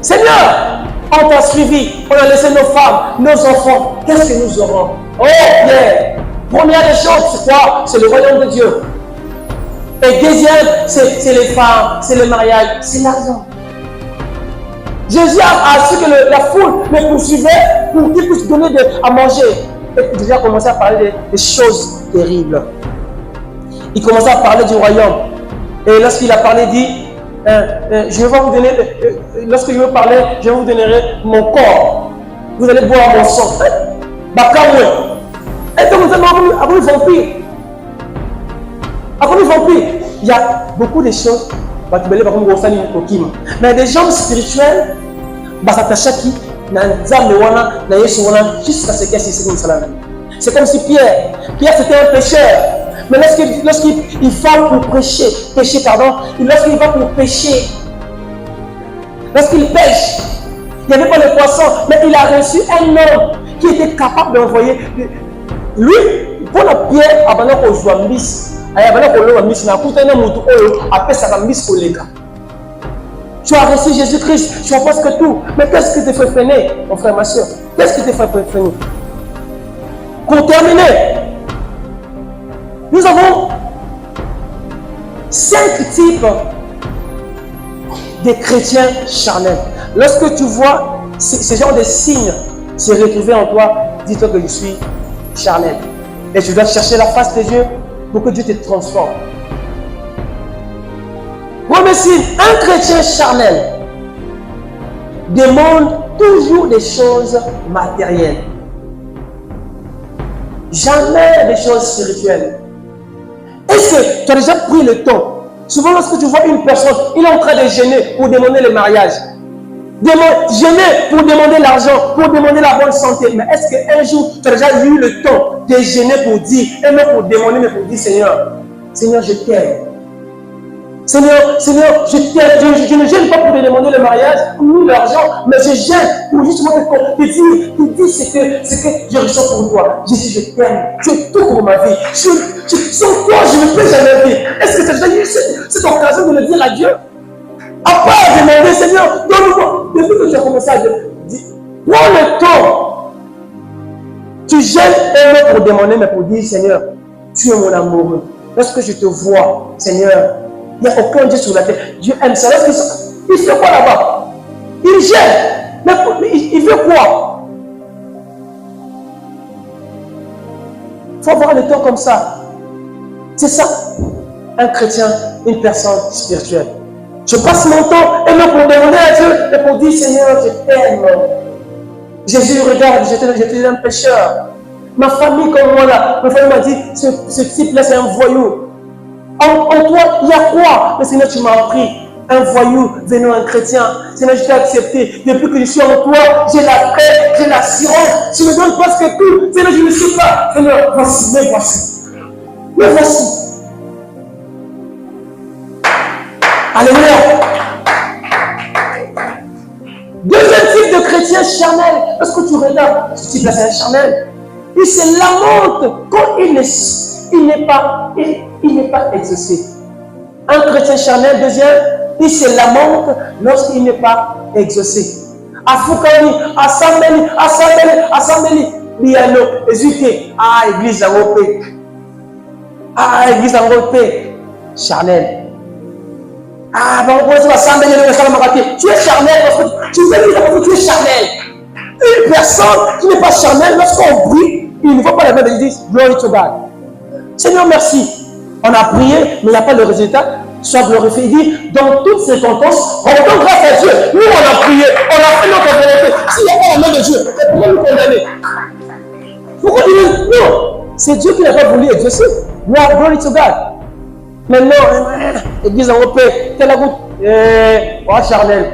Seigneur, on t'a suivi, on a laissé nos femmes, nos enfants. Qu'est-ce que nous aurons? Oh bien, première des choses, c'est quoi? C'est le royaume de Dieu. Et deuxième, c'est les femmes, c'est le mariage, c'est l'argent. Jésus a su que la foule le poursuivait pour qu'il puisse donner à manger. Et il a déjà commencé à parler des choses terribles. Il commençait à parler du royaume. Et lorsqu'il a parlé, il dit, je vais vous donner, lorsque je vais parler, je vous donnerai mon corps. Vous allez boire mon sang. Et donc, après, ils font pire. Après, ils font pire. Il y a beaucoup de choses. Mais des gens spirituels, jusqu'à ce qu'il c'est comme si Pierre c'était un pécheur. Mais lorsqu'il va pour lorsqu'il va pour pécher, lorsqu'il pêche, il n'y avait pas de poisson, mais il a reçu un homme qui était capable d'envoyer. Lui, pour la pierre, avant qu'on joue à Miss, tu as reçu Jésus-Christ, tu as presque tout. Mais qu'est-ce qui te fait freiner, mon frère, ma soeur? Qu'est-ce qui te fait freiner? Pour terminer, nous avons 5 types de chrétiens charnels. Lorsque tu vois ce genre de signes se retrouver en toi, dis-toi que je suis charnel. Et tu dois chercher la face de Dieu pour que Dieu te transforme. Premier signe, un chrétien charnel demande toujours des choses matérielles. Jamais des choses spirituelles. Est-ce que tu as déjà pris le temps? Souvent, lorsque tu vois une personne, il est en train de gêner pour demander le mariage. Gêner pour demander l'argent, pour demander la bonne santé. Mais est-ce qu'un jour, tu as déjà eu le temps de gêner pour dire, et même pour demander, mais pour dire, Seigneur, je t'aime. Seigneur, je t'aime. Je ne gêne pas pour te demander le mariage ou l'argent, mais je gêne pour justement te dire ce que je ressens pour toi. Jésus, je t'aime. Tu es tout pour ma vie. Sans toi, je ne peux jamais vivre. Est-ce que tu as déjà eu cette occasion de le dire à Dieu? Après demander, Seigneur, donne-moi. Depuis que tu as commencé à dire, prends le temps. Tu gênes un pour demander, mais pour dire, Seigneur, tu es mon amoureux. Lorsque je te vois, Seigneur, il n'y a aucun Dieu sur la terre. Dieu aime ça. Il fait quoi là-bas? Il gêne. Mais il veut quoi? Il faut avoir le temps comme ça. C'est ça, un chrétien, une personne spirituelle. Je passe mon temps et non pour demander à Dieu et pour dire, Seigneur, je t'aime. Jésus, regarde, j'étais un pécheur. Ma famille comme moi là, ma famille m'a dit, ce type-là c'est un voyou. En toi, il y a quoi? Mais Seigneur, tu m'as appris. Un voyou venant un chrétien. Seigneur, je t'ai accepté. Depuis que je suis en toi, j'ai la paix, j'ai l'assurance. Tu me donnes presque tout. Seigneur, je ne sais pas. Seigneur, voici, me voici. Me voici. Alléluia. Deuxième type de chrétien charnel. Est-ce que tu regardes? Ce type-là, c'est un charnel. Il se lamente quand il n'est pas exaucé. Un chrétien charnel, deuxième, il se lamente lorsqu'il n'est pas exaucé. Afukani, Asambeli, Biano, Ezuke, église en paix. Église en paix. Charnel. Tu es charnel parce que tu veux dire que tu es charnel. Une personne qui n'est pas charnelle, lorsqu'on prie, il ne faut pas la mettre et dire glory to God. Seigneur, merci. On a prié, mais il n'y a pas de résultat. Sois glorifié. Il dit, dans toutes circonstances, rendons grâce à Dieu. Nous, on a prié, on a fait notre volonté. S'il n'y a pas la main de Dieu, pourquoi nous condamner? Pourquoi dire non? C'est Dieu qui n'a pas voulu exaucer. Glory to God. Maintenant, église en paix, quelle route? Charnel.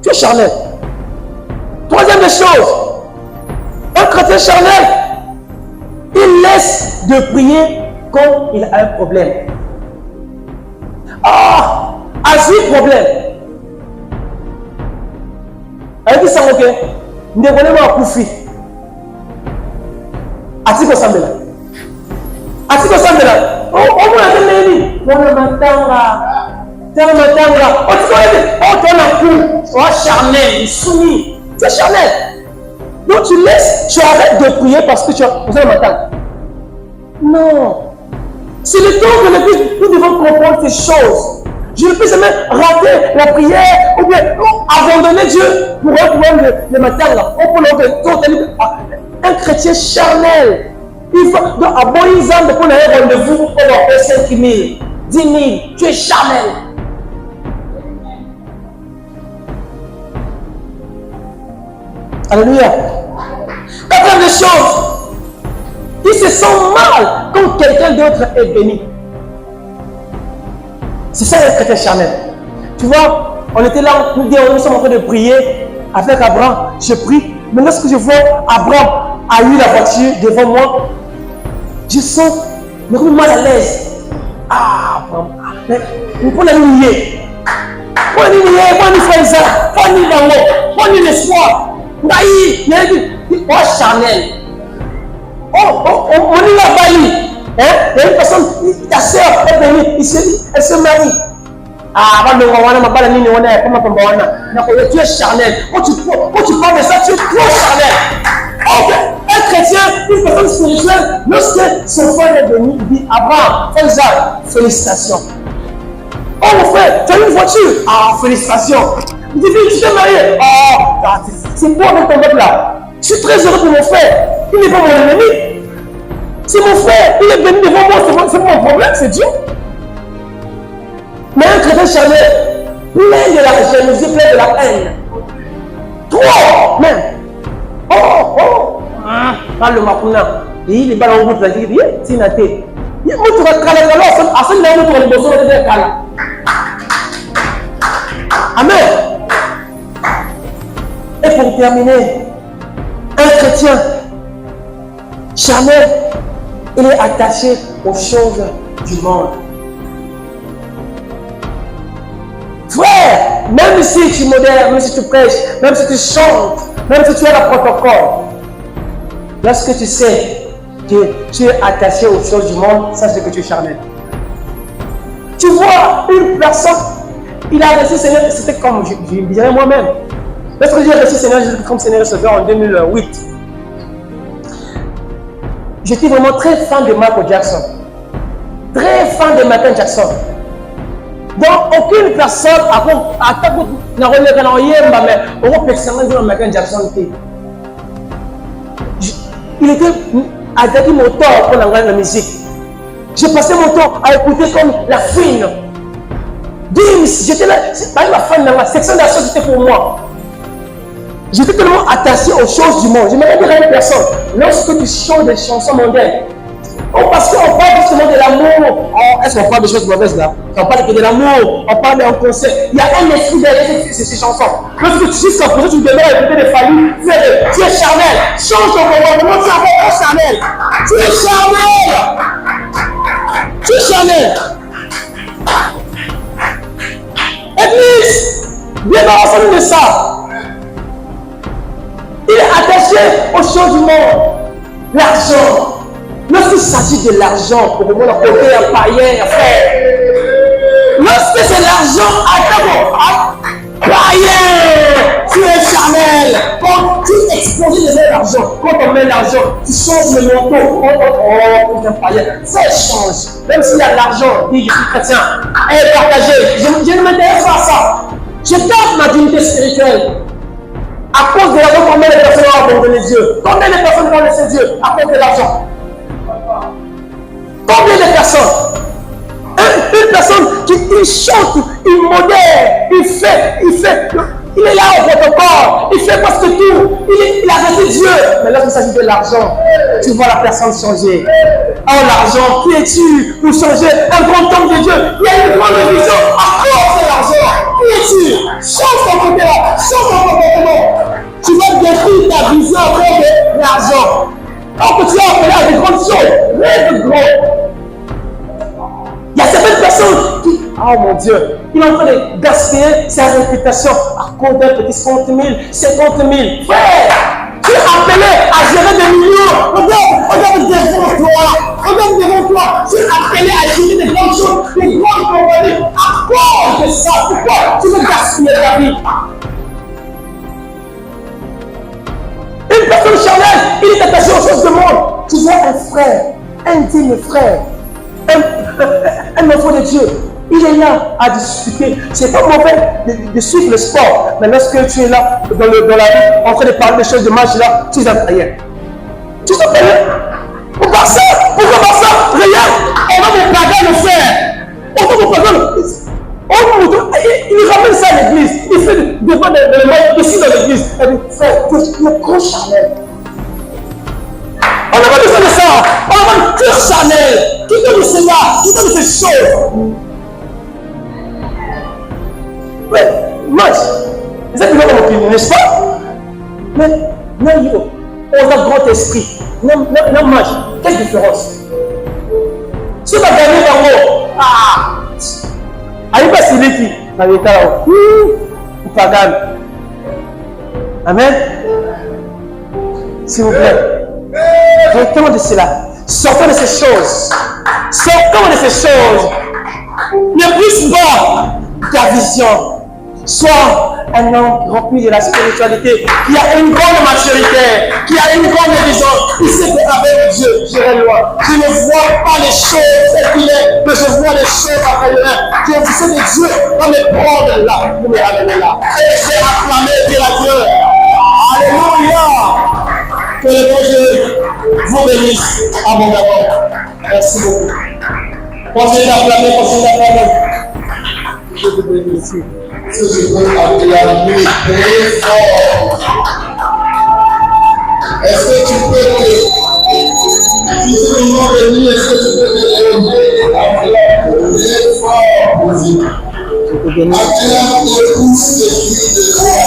Tu es charnel. Troisième des choses, un chrétien charnel, il laisse de prier quand il a un problème. Azui problème. Elle dit ça, ok. Ne voulez pas Koufi. Atiko Sambela. Atiko Sambela. On a dit, on a matanga. Tu es charnel, soumis. Tu es charnel. Donc tu arrêtes de prier parce que tu as besoin de matin. Non. C'est le temps que nous devons comprendre ces choses. Je ne peux jamais rater la prière ou bien abandonner Dieu pour un problème le matin. Un chrétien charnel. Il faut donc à Boïsande pour un rendez-vous pour avoir 5 000, 10 000. Tu es charnel. Alléluia. Quatrième des choses, qui se sent mal quand quelqu'un d'autre est béni. C'est ça le chrétien charnel. Tu vois, on était là, nous sommes en train de prier avec Abraham. Je prie, mais lorsque je vois Abraham a eu la voiture devant moi, je sens me mal à l'aise. Ah, mais on l'a nié. On l'a nié, on l'a fait ça, on l'a nié, on l'a l'espoir. Naïf, oh charnel. On y va bali. Il y a une personne, ta soeur est venue, elle se marie. Ah, tu es charnel. Quand tu parles de ça, tu es trop charnel. Ok, un chrétien, une personne spirituelle, lorsque son frère est venu, il dit Abraham, félicitations. Oh mon frère, tu as une voiture. Ah, félicitations. Il dit, tu t'es marié. Oh, c'est beau avec ton peuple là. Je suis très heureux pour mon frère. Il n'est pas mon ennemi. C'est mon frère. Il est venu devant moi. C'est mon problème, c'est Dieu. Mais un chrétien charnel, plein de la jalousie, plein de la haine. Trop, même. Oh. Parle le macuna. Il est ballon route, il dit, c'est naté. Il est mouton à Kala, alors, à ce moment-là, on est besoin de Kala. Amen. Et pour terminer, un chrétien charnel, il est attaché aux choses du monde. Frère, même si tu modères, même si tu prêches, même si tu chantes, même si tu as le protocole, lorsque tu sais que tu es attaché aux choses du monde, sache que tu es charnel. Tu vois une personne, il a reçu Seigneur, c'était comme je dirais moi-même. Lorsque j'ai reçu Seigneur Jésus comme Seigneur Receveur en 2008, j'étais vraiment très fan de Michael Jackson. Très fan de Michael Jackson. Donc, aucune personne n'a relèvé dans Yemba, mais on peut examiner Michael Jackson. Il était attaqué mon temps pour la musique. J'ai passé mon temps à écouter comme la fine. Dims, j'étais là, pas la fan de la section d'action, c'était pour moi. J'étais tellement attaché aux choses du monde. Je me dire à une personne, lorsque tu chantes des chansons mondaines, parce qu'on parle justement de l'amour. Est-ce qu'on parle de choses mauvaises là? On parle que de l'amour, on parle d'un concert. Il y a un esprit derrière ces chansons. Lorsque tu suis ça, tu demeures à écouter des familles, tu es charnel. Change ton comportement, tu es encore charnel. Tu es charnel. Tu es charnel. Église, débarrassons-nous de ça. Il est attaché aux choses du monde. L'argent. Lorsqu'il s'agit de l'argent, pour le monde, côté un païen, frère. Lorsque c'est l'argent, païen, tu es charnel. Quand tu exposes l'argent, quand on met l'argent, tu changes le manteau. Oh, un païen. Ça change. Même s'il y a de l'argent, dit je suis chrétien, et partagé. Je ne m'intéresse pas à ça. Je garde ma dignité spirituelle. À cause de l'argent, combien de personnes ont abandonné Dieu? Combien de personnes vont laisser Dieu à cause de l'argent? Combien de personnes? Une personne qui chante, il modère, il fait, il est là au protocole, il fait presque tout, il a resté Dieu. Mais lorsqu'il s'agit de l'argent, tu vois la personne changer. Oh l'argent, qui es-tu pour changer un grand homme de Dieu? Il y a une grande vision à cause de l'argent. Qui es-tu? Change ton côté là, change ton comportement. Tu vas détruire ta vision à cause de l'argent. Alors que tu as appelé à des grandes choses, rêve gros. Il y a certaines personnes qui, oh mon Dieu, il est en train de gaspiller sa réputation à cause d'un petit 50 000, 50 000. Frère, tu es appelé à gérer des millions. Regarde devant toi. Tu es appelé à gérer des grandes choses, des grandes compagnies. À cause de ça, pourquoi tu veux gaspiller ta vie? Une personne charnelle, il est attaché aux choses du monde. Tu vois un frère, un digne frère, un enfant de Dieu, il est là à discuter. C'est pas mauvais de suivre le sport, mais lorsque tu es là dans la vie, en train de parler des choses de match là, tu es un rien. Tu sais rien. Pourquoi ça? Rien. On va me pagar le faire. On va me pagar il ramène ça à l'église. Il fait devant le monde ici dans l'église. Il dit, frère, tu es trop charnel. On n'a pas besoin de ça. Oh, mon cœur Chanel. Qui donne cela? Qui donne ces choses? Ouais, mange. C'est ça qui va dans l'opinion, n'est-ce pas? Mais, non, on a grand esprit. Non, mange. Quelle différence? Si tu as gagné dans aïe, c'est l'équipe. Ou pas gagné. Amen. S'il vous plaît. Retenons de cela. Sortons de ces choses. Sortons de ces choses. Ne plus pas ta vision. Sois un homme rempli de la spiritualité, qui a une grande maturité, qui a une grande vision. Il sait qu'avec Dieu, j'irai loin. Je ne vois pas les choses telles qu'il est, mais je vois les choses après lui. Je sais que Dieu va me prendre là, pour me ramener là. Et je vais acclamer Dieu à Dieu. Alléluia. Que le bon Dieu vous bénisse abondamment. Merci beaucoup. Continuez d'acclamer, continuez d'acclamer. Je vous bénisse. Si je peux acclamer très fort. Est-ce que tu peux te... Si c'est le nom béni, est-ce que tu peux te lever acclamer très fort? Acclame tes pouces de cris de joie.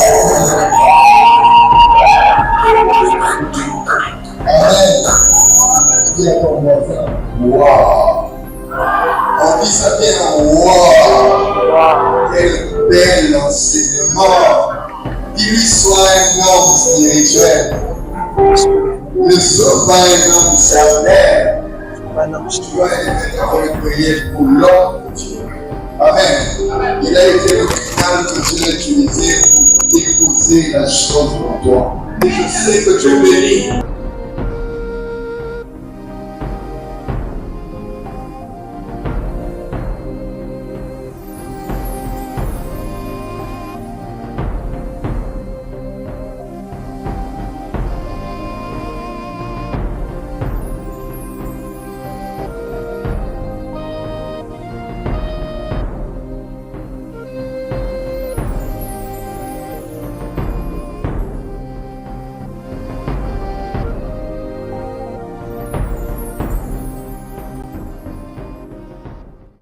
Amen. Viens ton voisin. Waouh. On dit ça bien. Waouh. Quel bel enseignement. Qu'il soit un homme spirituel. Ne sois pas un homme charnel. Tu dois être une prière pour l'homme de Dieu. Amen. Il a été le canal que Dieu a utilisé pour déposer la chose pour toi. Et je sais que tu es béni.